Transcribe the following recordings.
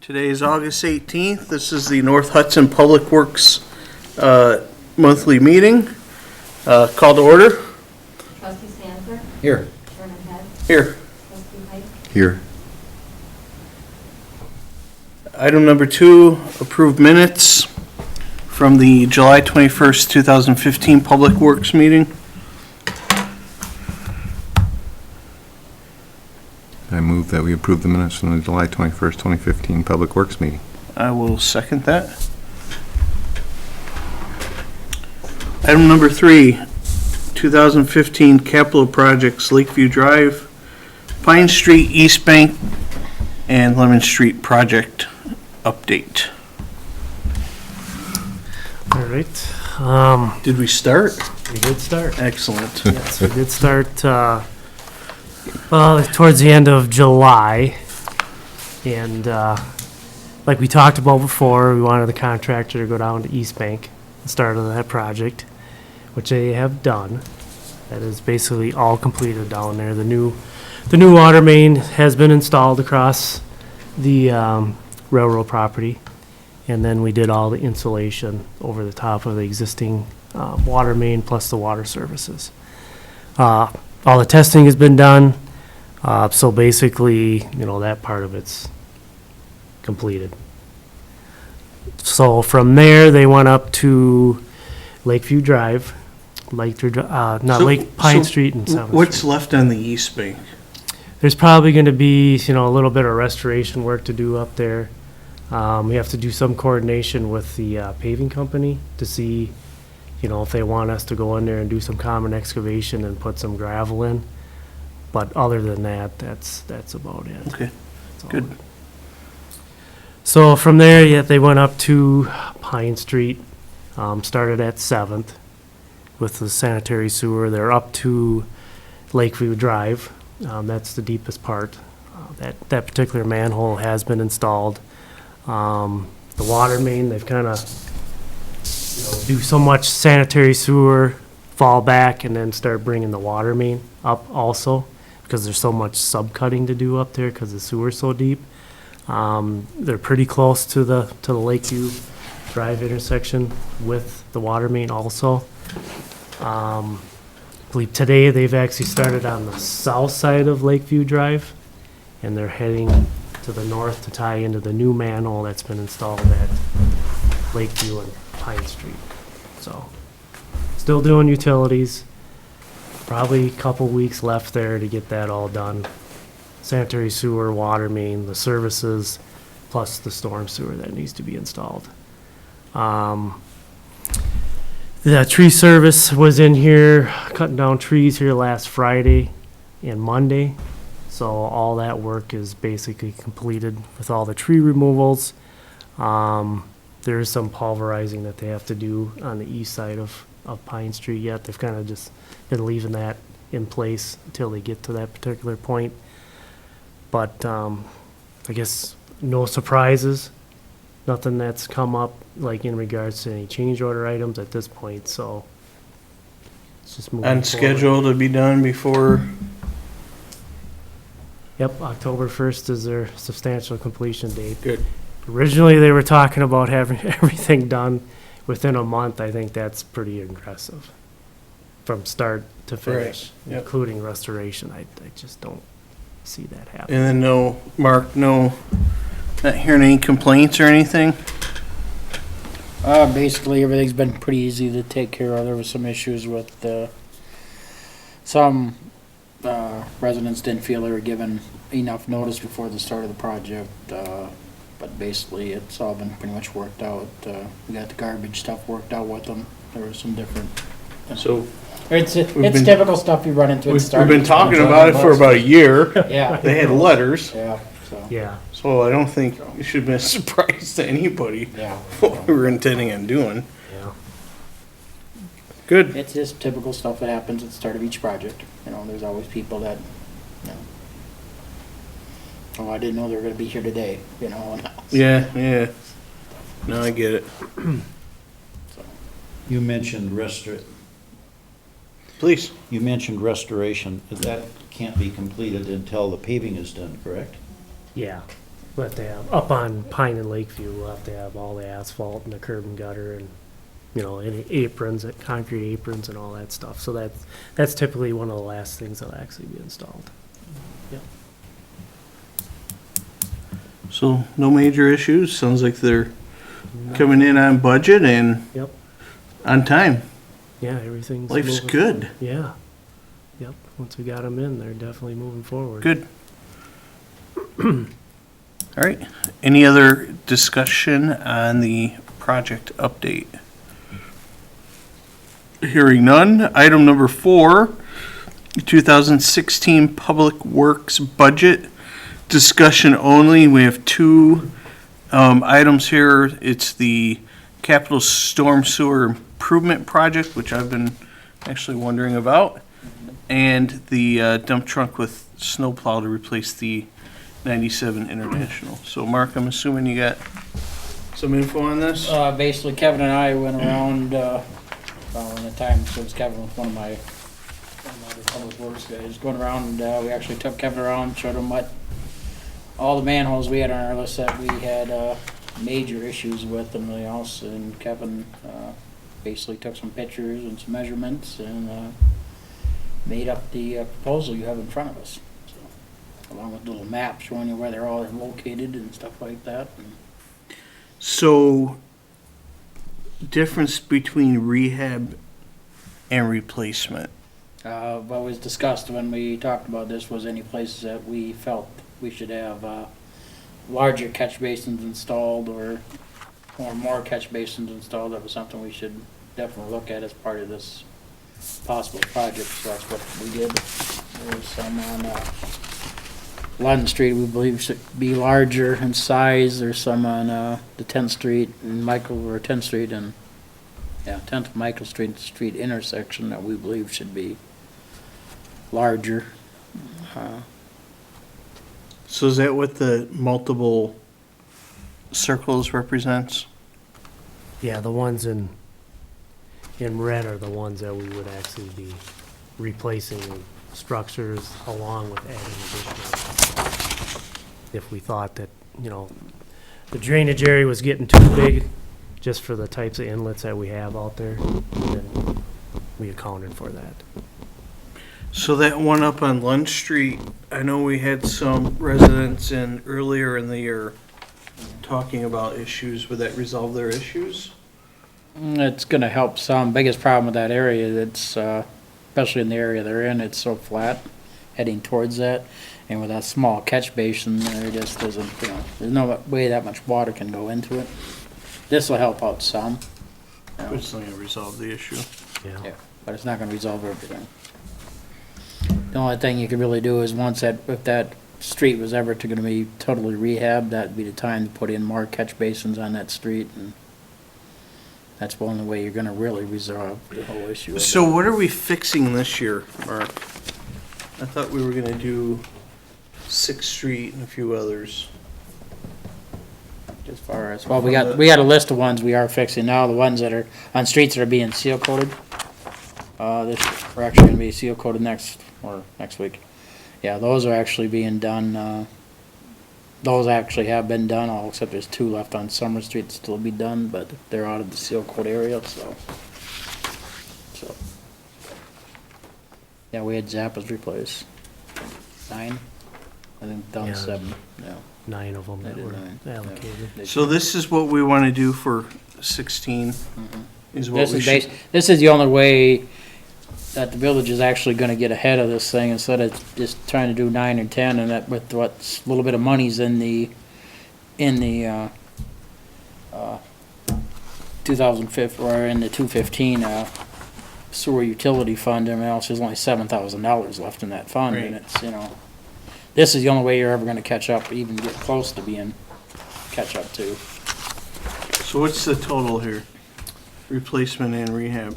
Today is August 18th. This is the North Hudson Public Works monthly meeting. Call to order. Trustee Stanford? Here. Chairman Head? Here. Trustee Height? Here. Item number 2, approved minutes from the July 21st, 2015 Public Works meeting. I move that we approve the minutes from the July 21st, 2015 Public Works meeting. I will second that. Item number 3, 2015 capital projects, Lakeview Drive, Pine Street, East Bank, and Lemon Street project update. All right. Did we start? We did start. Excellent. Yes, we did start towards the end of July. And like we talked about before, we wanted the contractor to go down to East Bank and start on that project, which they have done. That is basically all completed down there. The new water main has been installed across the railroad property. And then we did all the insulation over the top of the existing water main plus the water services. All the testing has been done, so basically, that part of it's completed. So from there, they went up to Lakeview Drive, Pine Street and 7th What's Street. left on the East Bank? There's probably going to be, a little bit of restoration work to do up there. We have to do some coordination with the paving company to see, if they want us to go in there and do some common excavation and put some gravel in. But other than that, that's about it. Okay, That's all. good. So from there, they went up to Pine Street, started at 7th with the sanitary sewer. They're up to Lakeview Drive. That's the deepest part. That particular manhole has been installed. The water main, they've kind of do so much sanitary sewer, fall back, and then start bringing the water main up also, because there's so much subcutting to do up there because the sewer's so deep. They're pretty close to the Lakeview Drive intersection with the water main also. I believe today they've actually started on the south side of Lakeview Drive, and they're heading to the north to tie into the new manhole that's been installed at Lakeview and Pine Street. So, still doing utilities. Probably a couple weeks left there to get that all done. Sanitary sewer, water main, the services, plus the storm sewer that needs to be installed. The tree service was in here, cutting down trees here last Friday and Monday. So all that work is basically completed with all the tree removals. There is some pulverizing that they have to do on the east side of Pine Street yet. They've kind of just been leaving that in place until they get to that particular point. But I guess no surprises. Nothing that's come up like in regards to any change order items at this point. So it's just moving On forward. schedule to be done before, Yep, October 1st is their substantial completion date. good. Originally, they were talking about having everything done within a month. I think that's pretty aggressive from start to finish, Yep. including restoration. I just don't see that happening. And then not hearing any complaints or anything? Basically, everything's been pretty easy to take care of. There was some issues with, some, residents didn't feel they were given enough notice before the start of the project, but basically, it's all been pretty much worked out. We got the garbage stuff worked out with them. There was some different. So It's been- typical stuff you run into at the we've start. been talking about it for about a year. Yeah. They had letters, Yeah, so, Yeah, so I don't think it should have been a surprise to anybody yeah. what we were intending on doing. yeah. Good. It's just typical stuff that happens at the start of each project. There's always people that, oh, I didn't know they were gonna be here today, and Yeah. No, I get it. You mentioned Please. restoration. That can't be completed until the paving is done, correct? Yeah. We'll have to have, up on Pine and Lakeview, we'll have to have all the asphalt and the curb and gutter and, you know, any aprons, concrete aprons and all that stuff. So that's typically one of the last things that'll actually be installed. So no major issues. Sounds like they're coming in on budget and Yep. on time. Yeah, everything's Life's moving good. forward. Yeah. Yep. Once we got them in, they're definitely moving forward. Good. All right. Any other discussion on the project update? Hearing none. Item number 4, 2016 Public Works Budget discussion only. We have 2 items here. It's the Capital Storm Sewer Improvement Project, which I've been actually wondering about, and the dump truck with snowplow to replace the 97 International. So Mark, I'm assuming you got some info on this? Basically, Kevin and I went around, well, in the time since Kevin was one of my other public works guys, going around, we actually took Kevin around, showed him what, all the manholes we had on our list that we had, major issues with and everything else, and Kevin, basically took some pictures and some measurements and, made up the proposal you have in front of us. So, along with a little map showing you where they're all located and stuff like that. So, difference between rehab and replacement. What was discussed when we talked about this was any places that we felt we should have larger catch basins installed or more catch basins installed. That was something we should definitely look at as part of this possible project. So that's what we did. There was some on London Street we believe should be larger in size. There's some on the 10th Street and 10th Street and 10th Michael Street intersection that we believe should be larger. So is that what the multiple circles represents? Yeah, the ones in red are the ones that we would actually be replacing structures along with adding additional. If we thought that, you know, the drainage area was getting too big just for the types of inlets that we have out there, then we accounted for that. So that one up on Lund Street, I know we had some residents in earlier in the year talking about issues. Would that resolve their issues? It's gonna help some. Biggest problem with that area, it's, especially in the area they're in, it's so flat heading towards that. And with that small catch basin, there just isn't, you know, there's no way that much water can go into it. This will help out some. you know, It's not gonna resolve the issue. Yeah, but it's not gonna resolve everything. The only thing you could really do is if that street was ever gonna be totally rehabbed, that'd be the time to put in more catch basins on that street, and that's the only way you're gonna really resolve the whole issue. So what are we fixing this year, Mark? I thought we were gonna do 6th Street and a few others. As far as, well, we got a list of ones we are fixing now, the ones that are on streets that are being seal coated. We're actually gonna be seal coated next week. Yeah, those are actually being done, those actually have been done, all except there's 2 left on Summer Street to still be done, but they're out of the seal coat area, so. Yeah, we had Zappa's replaced. 9? I think down Yeah. 7, yeah. 9 of them They that did were 9, yeah. allocated. So this is what we wanna do for 16, is what we should. This is the only way that the village is actually gonna get ahead of this thing, instead of just trying to do 9 or 10, and that with what's a little bit of money's in the 2015, or in the 215, sewer utility fund, and else there's only $7,000 left in that fund, and Right. it's, you know, this is the only way you're ever gonna catch up, even get close to being catch up to. So what's the total here? Replacement and rehab?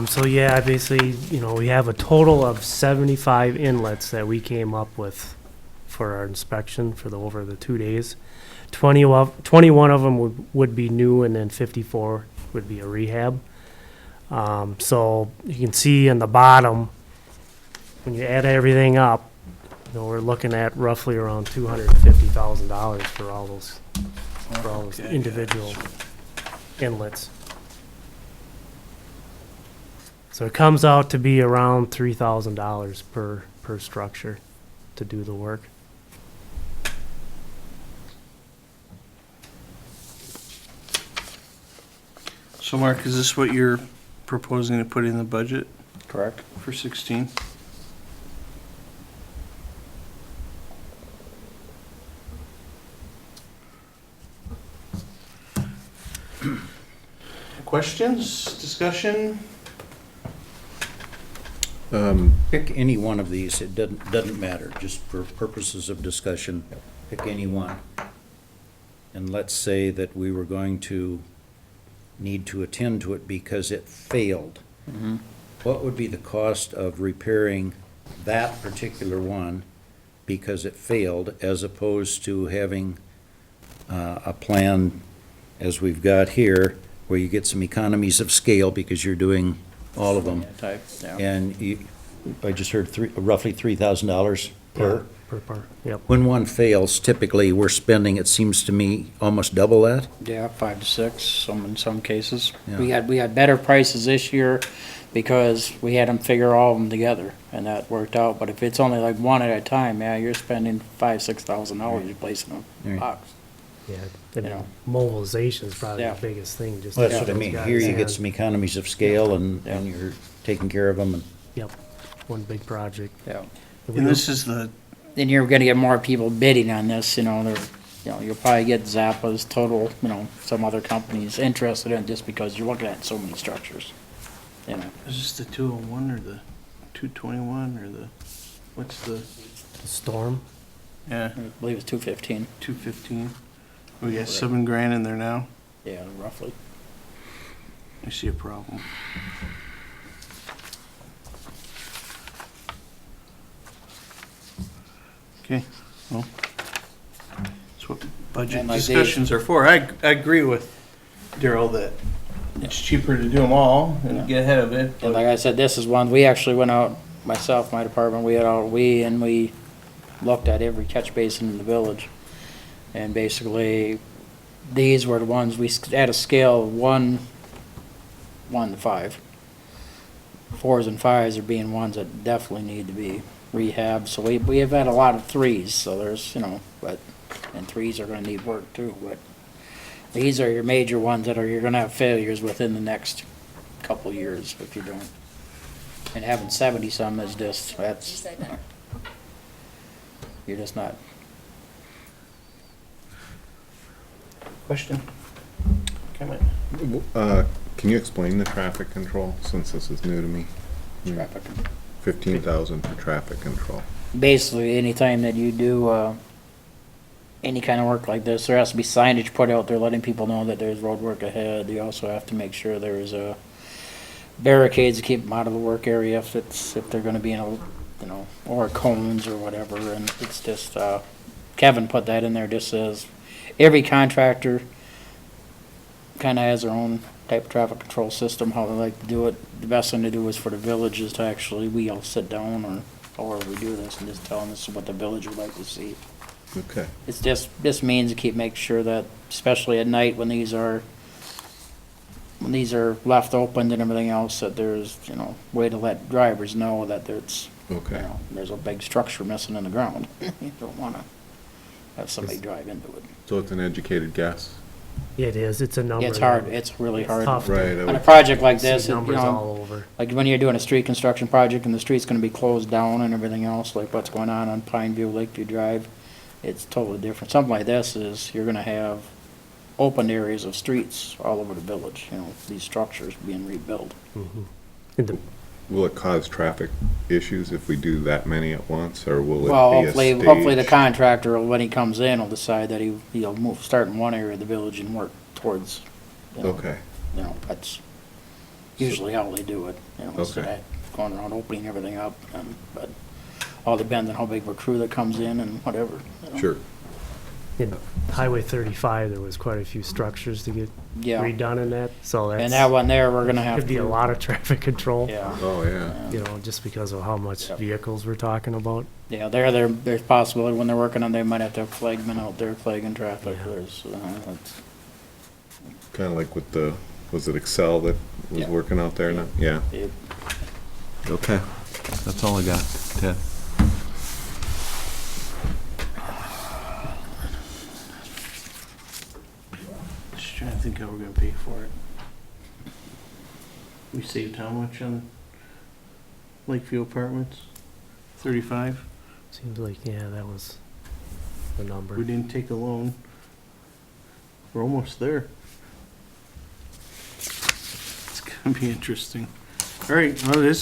So yeah, basically, you know, we have a total of 75 inlets that we came up with for our inspection for over the 2 days. 21 of them would be new, and then 54 would be a rehab. So you can see in the bottom, when you add everything up, we're looking at roughly around $250,000 for all those Okay, individual inlets. So it comes out to be around $3,000 per structure to do the work. So Mark, is this what you're proposing to put in the budget Correct. for 16? Questions, discussion? Pick any one of these, it doesn't matter, just for purposes of discussion, pick any one. And let's say that we were going to need to attend to it because it failed. What would be the cost of repairing that particular one because it failed, as opposed to having a plan, as we've got here, where you get some economies of scale because you're doing all of them? Type, yeah. And I just heard roughly $3,000 per. Per par, yep. When one fails, typically, we're spending, it seems to me, almost double that. Yeah, 5 to 6, in some cases. Yeah. We had better prices this year because we had them figure all of them together, and that worked out. But if it's only like one at a time, yeah, you're spending $5,000-6,000 replacing them Right. box. Yeah, the You know. mobilization is probably Yeah. the biggest thing, just. to Well, that's have what I those mean. guys Here you in. get some economies of scale and you're taking care of them. And Yep, one big project. Yeah. And this is the, Then you're gonna get more people bidding on this, you'll probably get Zappa's, Total, some other companies interested in it just because you're looking at so many structures. is this the 201 or the 221 or the, what's the, The storm, yeah, I believe it's 215, 215? We got $7,000 in there now. yeah, roughly. I see a problem. Okay, well, that's what budget And like discussions are for. I agree with Daryl that it's cheaper to do them all Yeah. and get ahead of it. And like I said, this is one, we actually went out, myself, my department, we looked at every catch basin in the village. And basically, these were the ones, we had a scale of 1 to 5. 4s and 5s are being ones that definitely need to be rehabbed, so we have had a lot of 3s, so there's, and 3s are gonna need work too, but these are your major ones that you're gonna have failures within the next couple years if you don't. And having 70-some is just, you're just not. Question? Comment? Can you explain the traffic control, since this is new to me? Traffic. 15,000 for traffic control. Basically, anytime that you do, any kind of work like this, there has to be signage put out there letting people know that there's road work ahead. You also have to make sure there's, barricades to keep them out of the work area if they're gonna be in a, or cones or whatever, and it's just, Kevin put that in there, just says, every contractor kinda has their own type of traffic control system, how they like to do it. The best thing to do is for the village is to actually, we all sit down or however we do this and just tell them this is what the village would like to see. Okay. It's just means to making sure that, especially at night when these are left open and everything else, that there's, way to let drivers know that there's, Okay. there's a big structure missing in the ground. You don't wanna have somebody drive into it. So it's an educated guess? it is, it's a number. It's hard, it's really It's hard. tough to Right. On a project like see this, numbers all over. like when you're doing a street construction project and the street's gonna be closed down and everything else, like what's going on Pineview, Lakeview Drive, it's totally different. Something like this is, you're gonna have open areas of streets all over the village, these structures being rebuilt. And the- Will it cause traffic issues if we do that many at once, or will it Well, be a hopefully the stage? contractor, when he comes in, will decide that he'll start in one area of the village and work towards, Okay, that's usually how they do it, instead Okay. of going around opening everything up, but all depends on how big of a crew that comes in and whatever. sure. in Highway 35, there was quite a few structures to get Yeah, redone in that, so and that that's, one there, we're gonna have could be a to, lot of traffic control. yeah. Oh, yeah. You know, just because of how much Yep. vehicles we're talking about. Yeah, there's possibility when they're working on, they might have to have flagmen out there flagging traffic, Yeah. that's, Kind of like with the, was it Excel that was Yeah. working out there now? Yeah. it- Okay. That's all I got, Ted. Just trying to think how we're gonna pay for it. We saved how much on Lakeview Apartments? 35? Seems like, yeah, that was the number. We didn't take a loan. We're almost there. It's gonna be interesting. All right, well,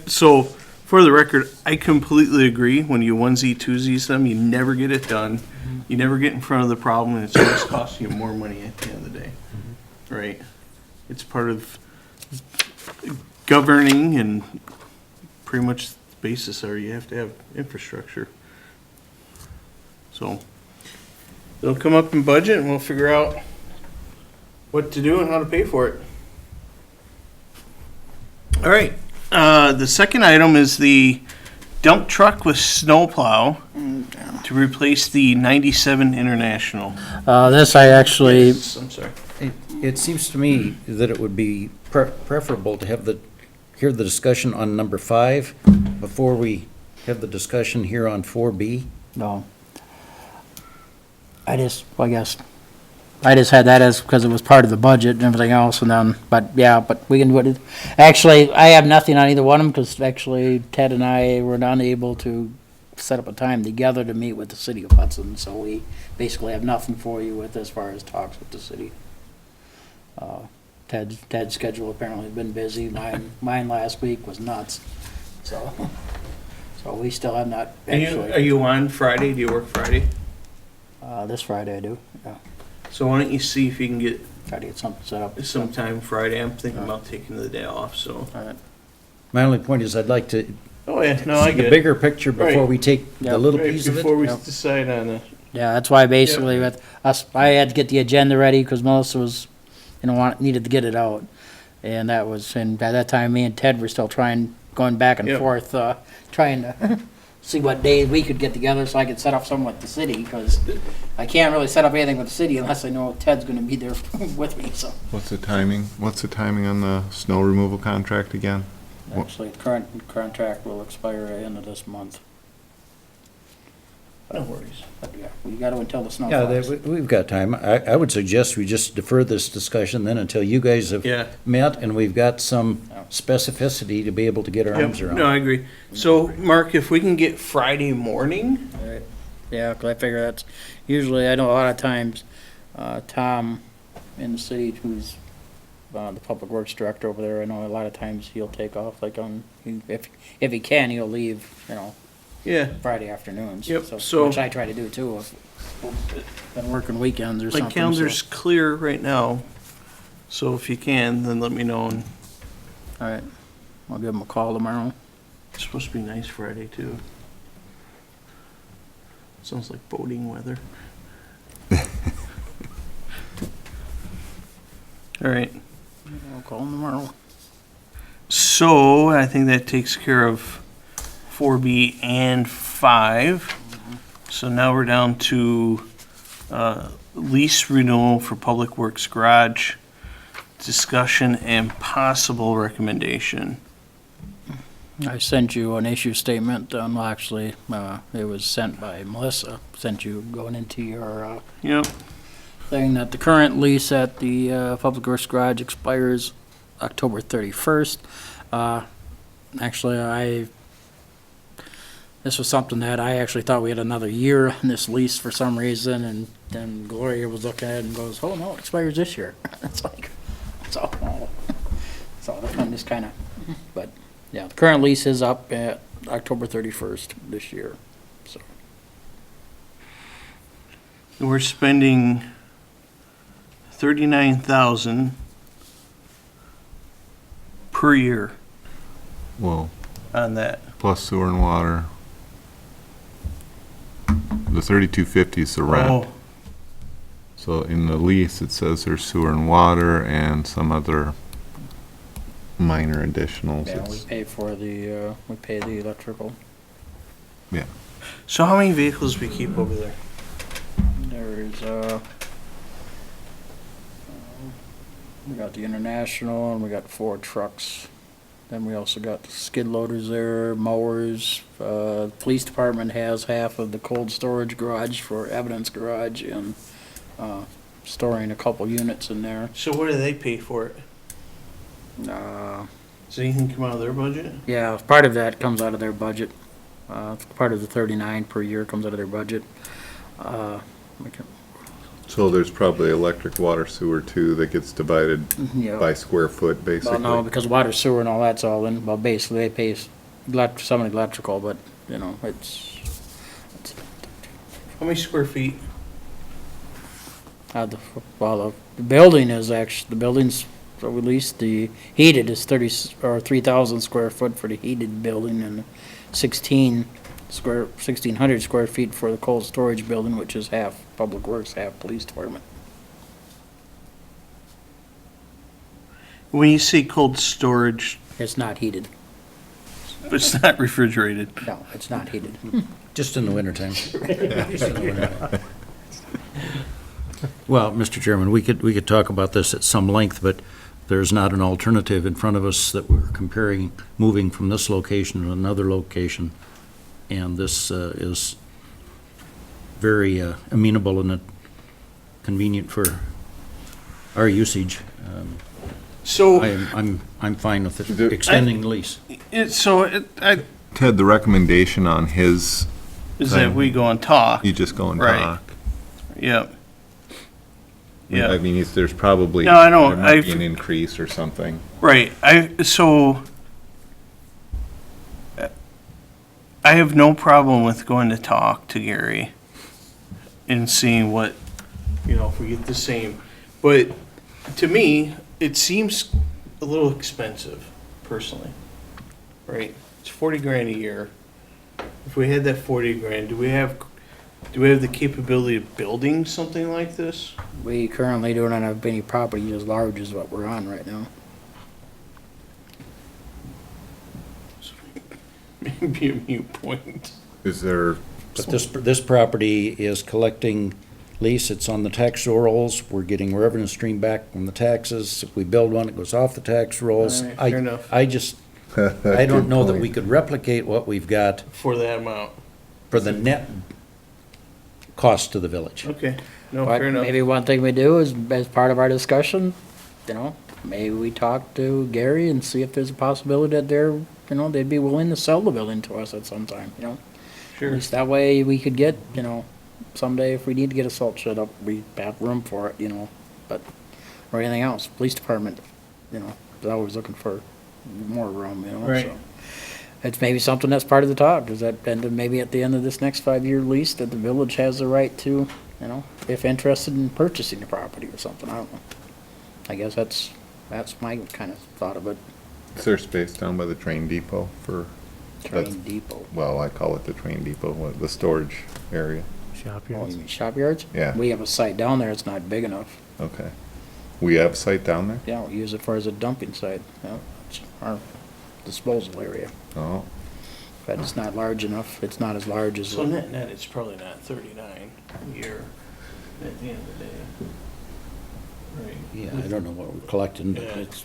so for the record, I completely agree. When you onesie twosies them, you never get it done. You never get in front of the problem, and it's always costing you more money at the end of the day. Right? It's part of governing, and pretty much the basis are you have to have infrastructure. So it'll come up in budget, and we'll figure out what to do and how to pay for it. All right, the second item is the dump truck with snowplow to replace the 97 International. this I actually, I'm sorry. It seems to me that it would be preferable to have hear the discussion on number 5 before we have the discussion here on 4B. no. I guess, I just had that as, because it was part of the budget and everything else, and then, but we can do it. Actually, I have nothing on either one of them, because actually Ted and I were unable to set up a time together to meet with the city of Hudson, so we basically have nothing for you with as far as talks with the city. Ted's schedule apparently has been busy, mine last week was nuts, so we still have not Are actually, you on Friday? Do you work Friday? this Friday I do, yeah, So why don't you see if you can get try to get something set up. sometime Friday? I'm thinking about taking the day off, so. All right. My only point is I'd like to Oh, yeah, no, I see get the it. bigger picture before Right. we take Yeah. the little Right, piece of it. before we Yep. decide on it. Yeah, that's why basically with us, I had to get the agenda ready because Melissa was, needed to get it out. And that was, and by that time, me and Ted were still going back and Yep. forth, trying to see what days we could get together so I could set up something with the city, because I can't really set up anything with the city unless I know Ted's gonna be there with me, so. What's the timing? What's the timing on the snow removal contract again? Actually, the current contract will expire at the end of this month. No worries. But yeah, we gotta until the snow Yeah, flies. we've got time. I would suggest we just defer this discussion then until you guys have Yeah. met and we've got some Yeah. specificity to be able to get our arms Yep, around. no, I agree. So, Mark, if we can get Friday morning, Right. Yeah, 'cause I figure that's, usually, I know a lot of times, Tom in the city, who's, the public works director over there, I know a lot of times he'll take off, like if he can, he'll leave, yeah, Friday afternoons. Yep, so- Which I try to do too, if been working weekends or my something. calendar's clear right now. So if you can, then let me know. And All right, I'll give him a call tomorrow. it's supposed to be nice Friday too. Sounds like boating weather. All right. I'll call him tomorrow. So I think that takes care of 4B and 5. So now we're down to lease renewal for Public Works Garage, discussion and possible recommendation. I sent you an issue statement, well, actually, it was sent by Melissa, sent you going into your, Yep. thing that the current lease at the Public Works Garage expires October 31st. Actually, this was something that I actually thought we had another year on this lease for some reason, and then Gloria was looking at it and goes, oh, no, it expires this year. It's like, so this one just kind of, but, yeah, the current lease is up at October 31st this year, so. We're spending 39,000 per year Whoa, on that. plus sewer and water. the 3250 is the rent. Oh, So in the lease, it says there's sewer and water and some other minor additionals. Yeah, we It's- pay for the, we pay the electrical. so how many vehicles we keep over there? There's, we got the International and we got 4 trucks. Then we also got skid loaders there, mowers. Police department has half of the cold storage garage for evidence garage and, storing a couple units in there. So what do they pay for it? Does anything come out of their budget? Yeah, part of that comes out of their budget. Part of the 39 per year comes out of their budget. We can- So there's probably electric, water, sewer too that gets divided Yeah. by square foot, Well, basically. no, because water, sewer and all that's all in, well, basically they pay some of the electrical, but, you know, it's How many square feet? the building is actually, the building's, at least the heated is 3,000 square foot for the heated building and 1,600 square feet for the cold storage building, which is half public works, half police department. When you say cold storage, It's not heated. but it's not refrigerated. No, it's not heated. Just in the wintertime. Just in the wintertime. Well, Mr. Chairman, we could talk about this at some length, but there's not an alternative in front of us that we're comparing, moving from this location to another location. And this is very amenable and convenient for our usage. So, I'm fine with it, extending the lease. Ted, the recommendation on his, is that we go and talk. you just go and Right. talk. Yep. I Yeah, mean, there's probably, No, I know. there might be I've- an increase or something. right. I have no problem with going to talk to Gary and seeing what, if we get the same. But to me, it seems a little expensive, personally. Right? It's 40 grand a year. If we had that 40 grand, do we have the capability of building something like this? We currently do not have any property as large as what we're on right now. Maybe a mute point. Is there, But this property is collecting lease, it's on the tax rolls, we're getting revenue stream back from the taxes. If we build one, it goes off the tax rolls. All right, fair enough. I don't know that we could replicate what we've got For that amount. for the net cost to the village. Okay. No, But fair enough. maybe one thing we do is, as part of our discussion, maybe we talk to Gary and see if there's a possibility that they'd be willing to sell the building to us at some time, At Sure. least that way we could get, someday if we need to get a salt shed up, we have room for it, but, or anything else. Police department, is always looking for more room, Right. so. It's maybe something that's part of the talk, is that, and then maybe at the end of this next 5-year lease, that the village has the right to, if interested in purchasing the property or something, I don't know. I guess that's my kind of thought of it, is there space down by the train depot for, train depot. well, I call it the train depot, the storage area? Shop Oh, yards. you mean shop yards? Yeah. We have a site down there, it's not big enough. Okay. We have a site down there? Yeah, we use it for as a dumping site, it's our disposal area. Oh, But it's not large enough, it's not as large as. So net, it's probably not 39 a year at the end of the day. Right. Yeah, I don't know what we're collecting, but Yeah. it's,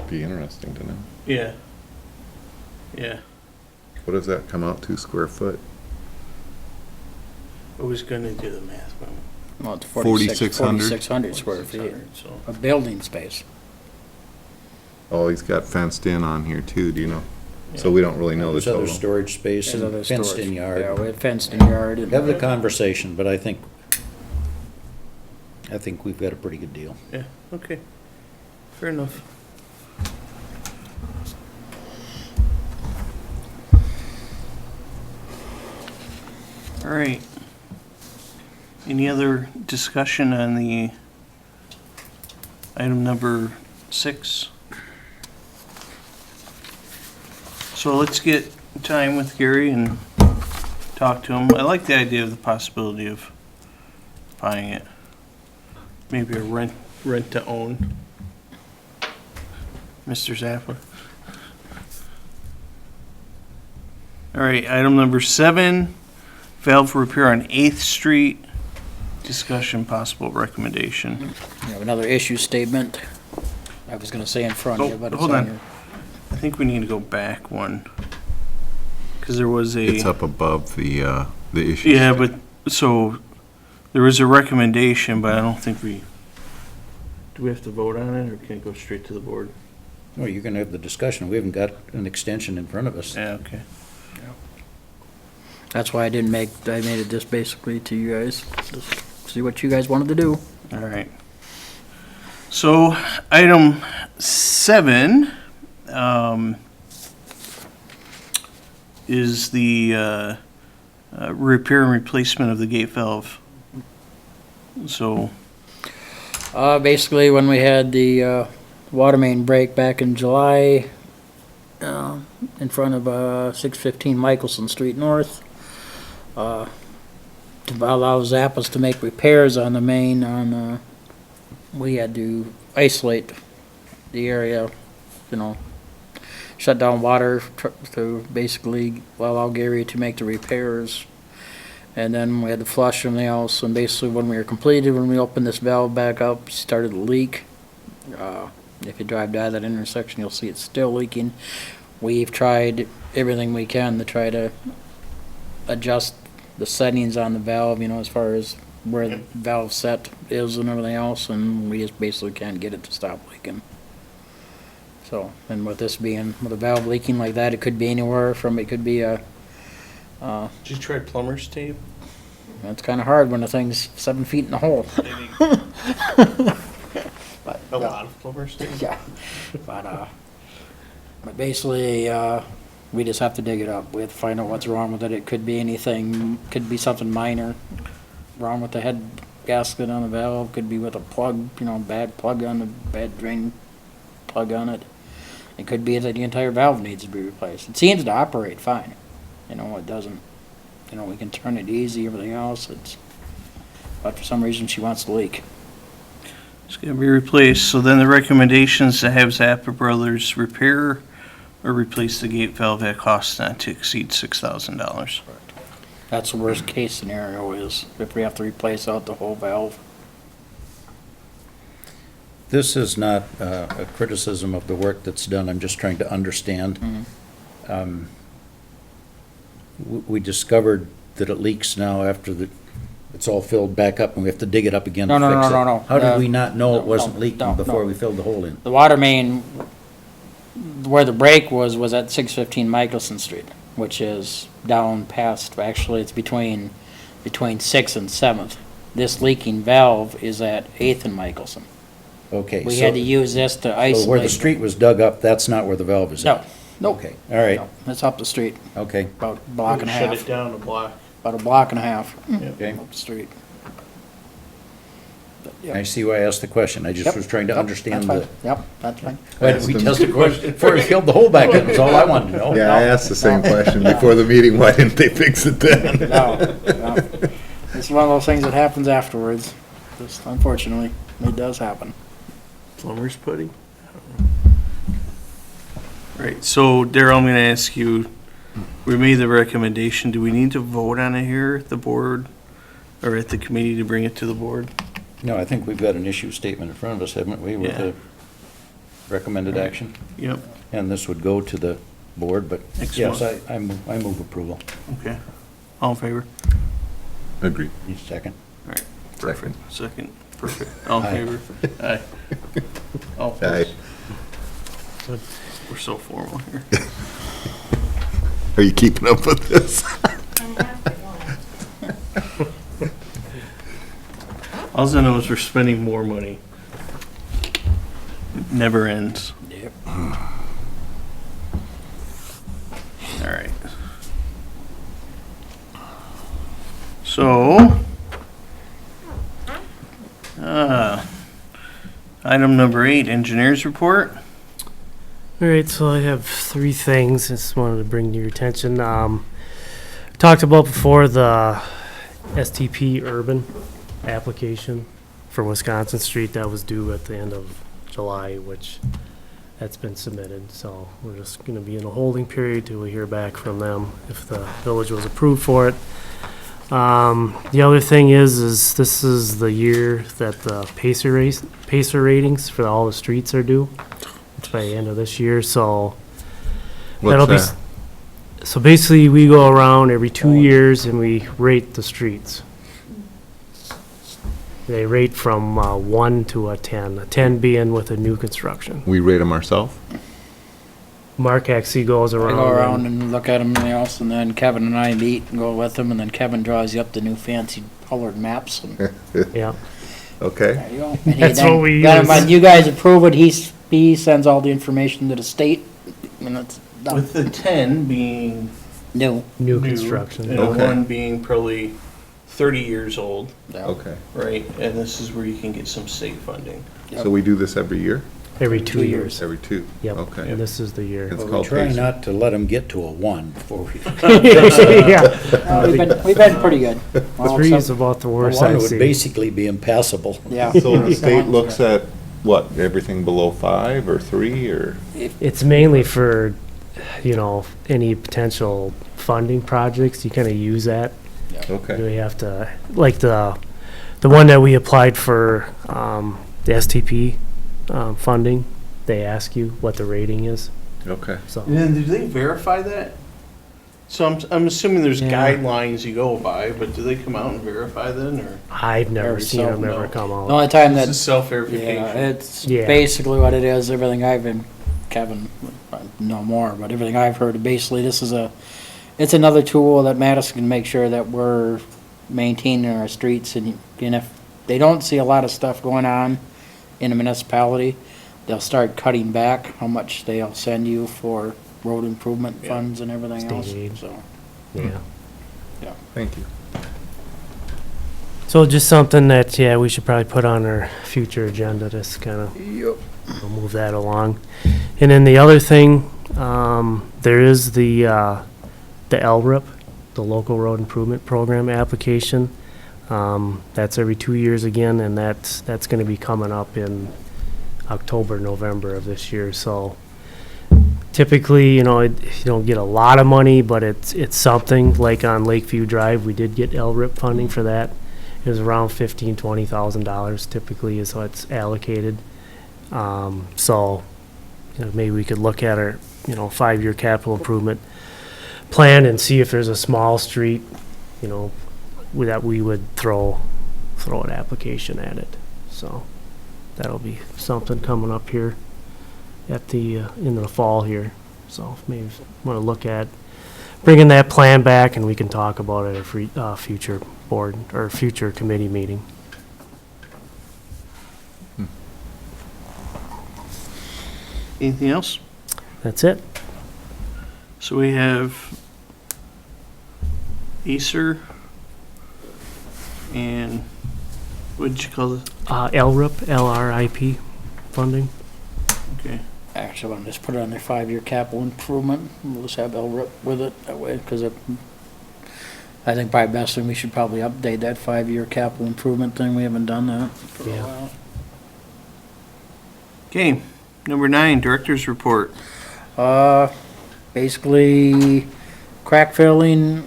be interesting to know. Yeah. Yeah. What does that come out to square foot? I was gonna do the math, but. Well, it's 4,600? 4,600 square feet, 600, so. of building space. Oh, he's got fenced in on here too, do you know? So we don't really know the there's other total. storage space There's other and fenced-in storage. yard. Yeah, we have fenced-in yard. and- Have the conversation, but I think we've got a pretty good deal. Yeah, okay. Fair enough. All right. Any other discussion on the item number 6? So let's get time with Gary and talk to him. I like the idea of the possibility of buying it. Maybe a rent to own. Mr. Zappler. All right, item number 7, valve repair on 8th Street. Discussion, possible recommendation. We have another issue statement. I was gonna say in front of you, Oh, but it's hold on on. your. I think we need to go back one. Because there was a. It's up above the issue. Yeah, but, so, there was a recommendation, but I don't think we, do we have to vote on it, or can it go straight to the board? Well, you're gonna have the discussion. We haven't got an extension in front of us. Yeah, okay. That's why I made it just basically to you guys, just see what you guys wanted to do. All right. So, item 7, is the, repair and replacement of the gate valve. So, Basically, when we had the water main break back in July, in front of 615 Michelson Street North, to allow Zappas to make repairs on the main, we had to isolate the area, shut down water to basically allow Gary to make the repairs. And then we had to flush from the house, and basically when we were completed, when we opened this valve back up, started to leak. If you drive by that intersection, you'll see it's still leaking. We've tried everything we can to try to adjust the settings on the valve, as far as where the valve set is and everything else, and we just basically can't get it to stop leaking. So, and with this being, with a valve leaking like that, it could be anywhere from, it could be a, did you try plumber's tape? it's kind of hard when the thing's 7 feet in the hole. But, A lot of plumber's tape? yeah, but basically, we just have to dig it up. We have to find out what's wrong with it. It could be anything, could be something minor, wrong with the head gasket on the valve, could be with a plug, bad plug on the, bad drain plug on it. It could be that the entire valve needs to be replaced. It seems to operate fine. It doesn't, we can turn it easy, everything else, but for some reason she wants to leak. It's gonna be replaced, so then the recommendations to have Zappa Brothers repair or replace the gate valve at cost not to exceed $6,000. That's the worst case scenario is if we have to replace out the whole valve. This is not a criticism of the work that's done. I'm just trying to understand. We discovered that it leaks now after it's all filled back up, and we have to dig it up again to No, fix it. no. How did we not know it No, wasn't no, leaking no. before we filled the hole in? The water main, where the break was at 615 Michelson Street, which is down past, actually it's between 6th and 7th. This leaking valve is at 8th and Michelson. Okay, We had to use this to isolate. so where the street was dug up, that's not where the valve is at? No, nope. Okay, all right, No, it's up the street, okay, about a block and a Shut half, it down a block. about a block and a half okay. up the street. But, I yep. see why I asked the question. I just Yep. was trying to Yep, understand that's the. fine. Yep, that's fine. Why did we test the question before we filled the hole back in? That's all I wanted to know. Yeah, I asked the same question before the meeting. Why didn't they fix it then? No. It's one of those things that happens afterwards. Just unfortunately, it does happen. Plumber's putty? Right, so Daryl, I'm gonna ask you, we made the recommendation, do we need to vote on it here at the board? Or at the committee to bring it to the board? No, I think we've got an issue statement in front of us, haven't we, with Yeah. the recommended action? Yep, And this would go to the board, but Next yes, month. I move approval. okay. All in favor? Agreed. Need a second? Perfect. Second, perfect. All in Aye. favor? Aye. All Aye. opposed? We're so formal here. Are you keeping up with this? And half at once. All I know is we're spending more money. It never ends. Yep. All right. So, item number 8, engineers report. All right, so I have 3 things. I just wanted to bring to your attention. Talked talked about before the STP urban application for Wisconsin Street that was due at the end of July, which that's been submitted. So we're just going to be in a holding period till we hear back from them if the village was approved for it. The other thing is this is the year that the Pacer ratings for all the streets are due. It's by the end of this year, so that'll What's be. that? So basically, we go around every 2 years and we rate the streets. They rate from 1 to a 10, a 10 being with a new construction. We rate them ourselves? Mark actually goes I around. go around and look at them and else, and then Kevin and I meet and go with them, and then Kevin draws you up the new fancy colored maps. And Yeah, Okay. there you go. And he That's then- what we then use. when you guys approve it, he sends all the information to the state, and it's done. With the 10 being New. new new, construction. and Okay. 1 being probably 30 years old, Yeah. Okay. right? And this is where you can get some state funding. So we do this every year? Every 2 years. Every two? Yep, Okay. and this is the year. It's But we called try Pacer. not to let them get to a 1 before we. Yeah, We've been pretty good. Well, 3 is some- about the A worst 1 I've would seen. basically be impassable. Yeah. So the state looks at, what, everything below 5 or 3 or? It's mainly for, any potential funding projects. You kind of use that. Okay. We have to, like the one that we applied for, the STP funding, they ask you what the rating is, Okay. so. And then do they verify that? So I'm assuming there's Yeah. guidelines you go by, but do they come out and verify then, or? I've never Very seen them seldom, ever no. come The out. only time This that is self-verification. Yeah, it's Yeah. basically what it is. Everything I've been, Kevin, no more, but everything I've heard, basically, it's another tool that Madison can make sure that we're maintaining our streets, and if they don't see a lot of stuff going on in a municipality, they'll start cutting back how much they'll send you for road improvement Yeah. funds and everything State else, aid. so. Yeah. Thank you. So just something that, yeah, we should probably put on our future agenda, just kind of we'll move that along. And then the other thing, there is the LRIP, the Local Road Improvement Program application. That's every 2 years again, and that's going to be coming up in October, November of this year. So typically, you don't get a lot of money, but it's something. Like on Lakeview Drive, we did get LRIP funding for that. It was around $15,000-$20,000 typically is what's allocated. So maybe we could look at our 5-year capital improvement plan and see if there's a small street that we would throw an application at it. So that'll be something coming up here at in the fall here. So maybe want to look at bringing that plan back, and we can talk about it at a future board or future committee meeting. Anything else? That's it. So we have Acer and what did you call it? LRIP, LRIP funding. Okay. Actually, I'm just put it on their 5-year capital improvement. We'll just have LRIP with it that way, because I think by best thing, we should probably update that 5-year capital improvement thing. We haven't done that for a Yeah. while. Okay. Number 9, director's report. Basically, crack filling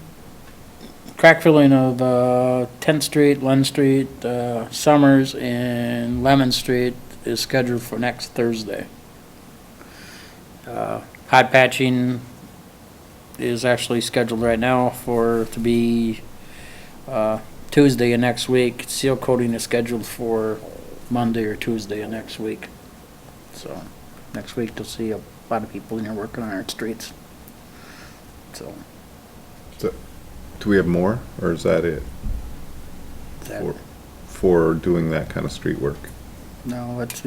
of 10th Street, Len Street, Summers, and Lemon Street is scheduled for next Thursday. Hot patching is actually scheduled right now to be Tuesday of next week. Seal coating is scheduled for Monday or Tuesday of next week. So next week you'll see a lot of people in here working on our streets. So Do we have more, or is that it that, for doing that kind of street work? no, it's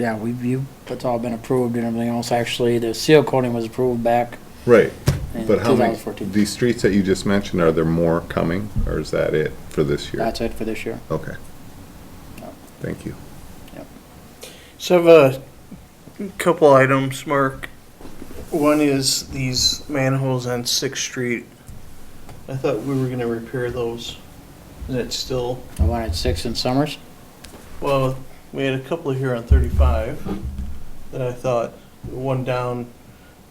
all been approved and everything else. Actually, the seal coating was approved back Right, in but how many, 2014. these streets that you just mentioned, are there more coming, or is that it for this year? That's it for this year. Okay. Yep. Thank you. So I have a couple items, Mark. One is these manholes on 6th Street. I thought we were gonna repair those. Is that still, The one at 6 in Summers? well, we had a couple here on 35 that I thought, one down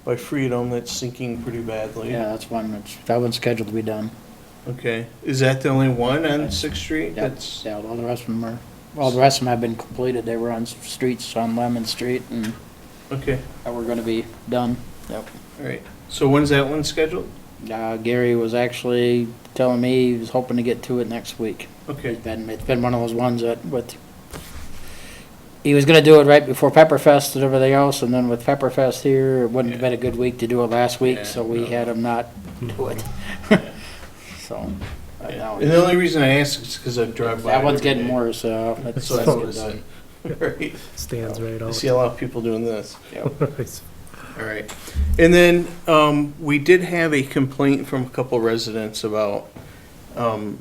by Freedom that's sinking pretty badly. Yeah, that one's scheduled to be done. Okay, is that the only one on Sixth Street? That's, Yeah, all the rest of them have been completed. They were on streets on Lemon Street and okay, we're gonna be done. Yep. all right. So when's that one scheduled? Gary was actually telling me he was hoping to get to it next week. Okay, It's been one of those ones that he was gonna do it right before Pepperfest and everything else, and then with Pepperfest here, it wouldn't have been a good week to do it last week, Yeah, so we no. had him not do it. So, now and the only reason I ask is because I drive by. that one's every getting day. worse, that's So I getting noticed done. it. Right. Stands right I out. see a lot of people doing this. Nice. All right. And then we did have a complaint from a couple residents about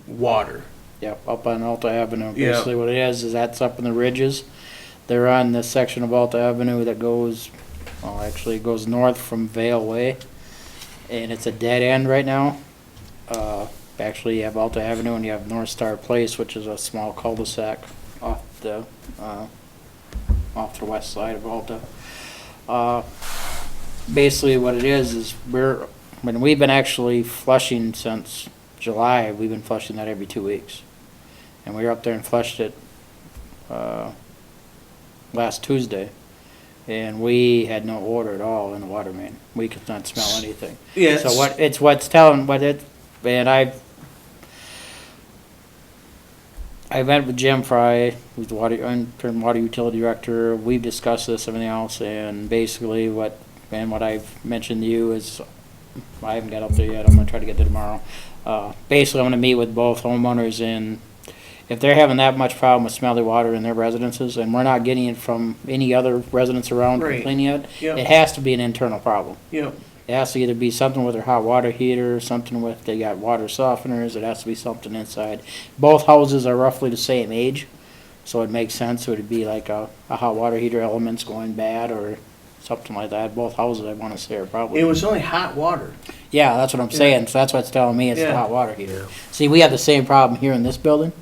water. Yep, up on Alta Avenue. Yeah. Basically what it is that's up in the ridges. They're on the section of Alta Avenue that goes, well, actually it goes north from Vale Way. And it's a dead end right now. Actually, you have Alta Avenue and you have North Star Place, which is a small cul-de-sac off the west side of Alta. Basically what it is we've been actually flushing since July. We've been flushing that every 2 weeks. And we were up there and flushed it last Tuesday, and we had no odor at all in the water main. We could not smell anything. Yes. So I met with Jim Fry, who's the interim water utility director. We've discussed this, everything else, and basically what I've mentioned to you is, I haven't got up there yet. I'm gonna try to get there tomorrow. Basically, I'm gonna meet with both homeowners, and if they're having that much problem with smelly water in their residences, and we're not getting it from any other residents around Right. complaining yet, Yep. it has to be an internal problem. Yep. It has to either be something with their hot water heater, something with, they got water softeners, it has to be something inside. Both houses are roughly the same age, so it makes sense, it would be like a hot water heater elements going bad or something like that. Both houses, I wanna say, are probably. It was only hot water. Yeah, that's what I'm saying, so that's what's telling me, it's the Yeah. hot water heater. See, we have the same problem here in this building,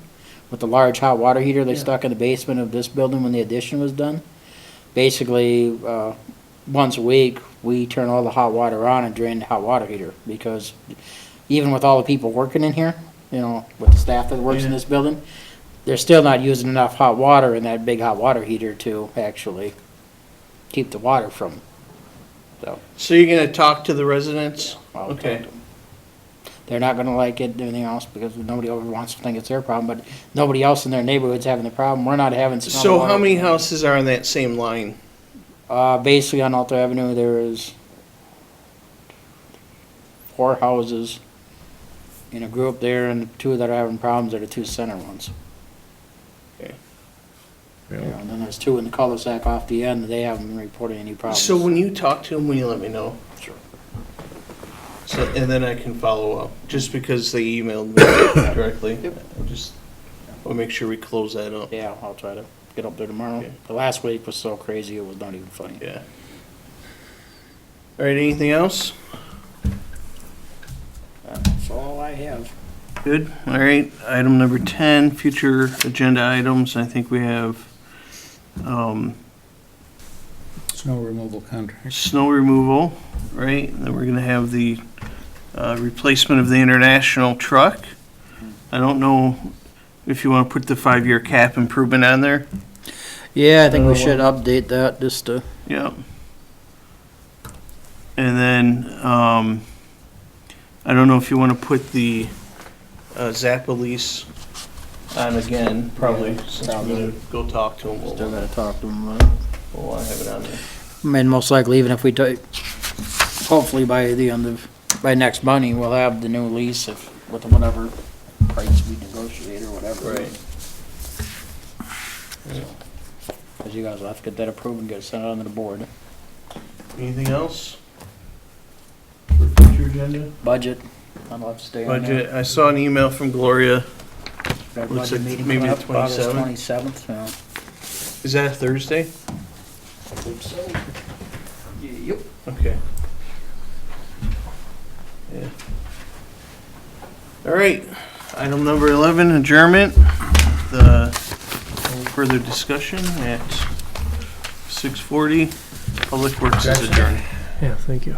with the large hot water heater they Yeah. stuck in the basement of this building when the addition was done. Basically, once a week, we turn all the hot water on and drain the hot water heater, because even with all the people working in here, with the staff that works in Yeah. this building, they're still not using enough hot water in that big hot water heater to actually keep the water from, So you're gonna talk to the residents? I'll talk Okay. to them. They're not gonna like it, anything else, because nobody ever wants to think it's their problem, but nobody else in their neighborhood's having the problem. We're not having. smelly So water. how many houses are on that same line? Basically on Alta Avenue, there is 4 houses in a group there, and the 2 that are having problems are the 2 center ones. Yeah. And then there's 2 in the cul-de-sac off the end, they haven't been reporting any problems. So when you talk to them, will you let me know? Sure. So, and then I can follow up, just because they emailed me directly. Yep. I just want to make sure we close that up. Yeah, I'll try to get up there tomorrow. Okay. The last week was so crazy, it was not even funny. Yeah. All right, anything else? That's all I have. Good, all right. Item number 10, future agenda items. I think we have Snow removal contract. snow removal, right? And then we're gonna have the replacement of the international truck. I don't know if you want to put the 5-year cap improvement on there. Yeah, I think we should update that just to. Yeah. And then, I don't know if you want to put the Zappa lease on again, probably, Yeah, since probably. we're gonna go talk to him. Still gotta talk to them. We'll have it on there. I mean, most likely, even if we take, hopefully by next money, we'll have the new lease with whatever price we negotiate or whatever. Right. Cause you guys will have to get that approved and get it sent out to the board. Anything else? For future agenda? Budget, I'll have to stay on there. Budget, I saw an email from Gloria. Got looks budget like meeting maybe coming the up August 27th. 27th, yeah. Is that a Thursday? I believe so. Yep. Okay. Yeah. All right, item number 11, adjournment. No further discussion at 6:40. Public Works is adjourned. Yeah, thank you.